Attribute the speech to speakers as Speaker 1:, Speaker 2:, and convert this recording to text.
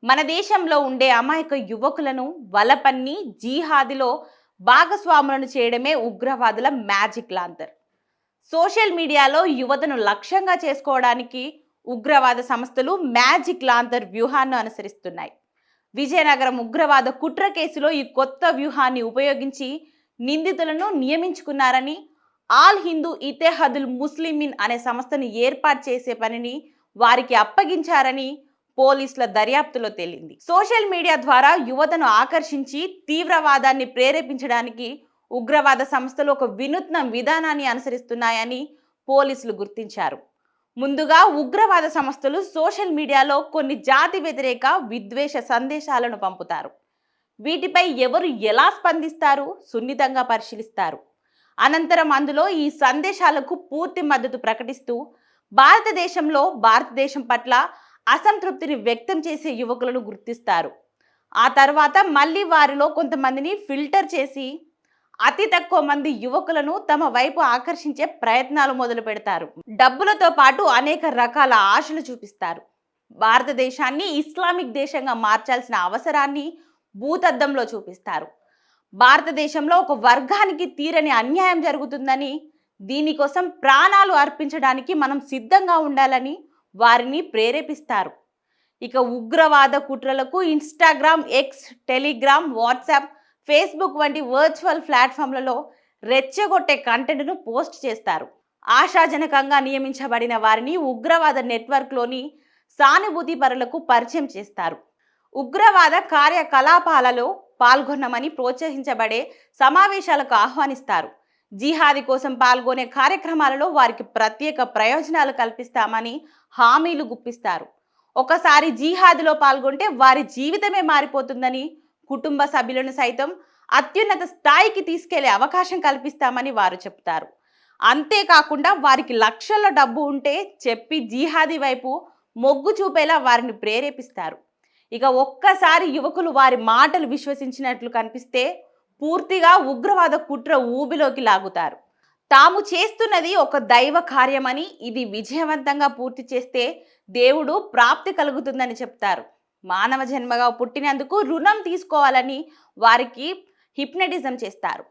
Speaker 1: మన దేశంలో ఉండే అమాయక యువకులను వలపన్ని జీహాదిలో భాగస్వాములను చేయడమే ఉగ్రవాదుల మ్యాజిక్ లాంతర్. సోషల్ మీడియాలో యువతను లక్ష్యంగా చేసుకోవడానికి ఉగ్రవాద సంస్థలు మ్యాజిక్ లాంతర్ వ్యూహాన్ని అనుసరిస్తున్నాయి. విజయనగరం ఉగ్రవాద కుట్ర కేసులో ఈ కొత్త వ్యూహాన్ని ఉపయోగించి నిందితులను నియమించుకున్నారని, ఆల్ హిందూ ఇతెహదుల్ ముస్లిమిన్ అనే సంస్థను ఏర్పాటు చేసే పనిని వారికి అప్పగించారని పోలీసుల దర్యాప్తులో తేలింది. సోషల్ మీడియా ద్వారా యువతను ఆకర్షించి తీవ్రవాదాన్ని ప్రేరేపించడానికి ఉగ్రవాద సంస్థలు ఒక వినూత్న విధానాన్ని అనుసరిస్తున్నాయని పోలీసులు గుర్తించారు. ముందుగా ఉగ్రవాద సంస్థలు సోషల్ మీడియాలో కొన్ని జాతి వ్యతిరేక విద్వేష సందేశాలను పంపుతారు. వీటిపై ఎవరు ఎలా స్పందిస్తారు సున్నితంగా పరిశీలిస్తారు. అనంతరం అందులో ఈ సందేశాలకు పూర్తి మద్దతు ప్రకటిస్తూ భారతదేశం పట్ల అసంతృప్తిని వ్యక్తం చేసే యువకులను గుర్తిస్తారు. ఆ తర్వాత మళ్ళీ వారిలో కొంతమందిని ఫిల్టర్ చేసి అతి తక్కువ మంది యువకులను తమ వైపు ఆకర్షించే ప్రయత్నాలు మొదలు పెడతారు. డబ్బులతో పాటు అనేక రకాల ఆశలు చూపిస్తారు. భారతదేశాన్ని ఇస్లామిక్ దేశంగా మార్చాల్సిన అవసరాన్ని భూతద్దంలో చూపిస్తారు. భారతదేశంలో ఒక వర్గానికి తీరని అన్యాయం జరుగుతుందని, దీనికోసం ప్రాణాలు అర్పించడానికి మనం సిద్ధంగా ఉండాలని వారిని ప్రేరేపిస్తారు. ఇక ఉగ్రవాద కుట్రలకు Instagram, X, Telegram, WhatsApp, Facebook వంటి వర్చువల్ ప్లాట్ఫామ్లలో రెచ్చగొట్టే కంటెంట్ను పోస్ట్ చేస్తారు. ఆశాజనకంగా నియమించబడిన వారిని ఉగ్రవాద నెట్వర్క్లోని సానుభూతి పరులకు పరిచయం చేస్తారు. ఉగ్రవాద కార్యకలాపాలలో పాల్గొనమని ప్రోత్సహించబడే సమావేశాలకు ఆహ్వానిస్తారు. జిహాదీ కోసం పాల్గొనే కార్యక్రమాలలో వారికి ప్రత్యేక ప్రయోజనాలు కల్పిస్తామని హామీలు గుప్పిస్తారు. ఒకసారి జిహాదీలో పాల్గొంటే వారి జీవితమే మారిపోతుందని, కుటుంబ సభ్యులను సైతం అత్యున్నత స్థాయికి తీసుకెళ్లే అవకాశం కల్పిస్తామని వారు చెప్తారు. అంతేకాకుండా వారికి లక్షల డబ్బు ఉంటే చెప్పి జిహాదీ వైపు మొగ్గు చూపేలా వారిని ప్రేరేపిస్తారు. ఇక ఒక్కసారి యువకులు వారి మాటలు విశ్వసించినట్లు కనిపిస్తే పూర్తిగా ఉగ్రవాద కుట్ర ఊబిలోకి లాగుతారు. తాము చేస్తున్నది ఒక దైవ కార్యమని, ఇది విజయవంతంగా పూర్తి చేస్తే దేవుడు ప్రాప్తి కలుగుతుందని చెప్తారు. మానవ జన్మగా పుట్టినందుకు రుణం తీసుకోవాలని వారికి హిప్నటిజం చేస్తారు.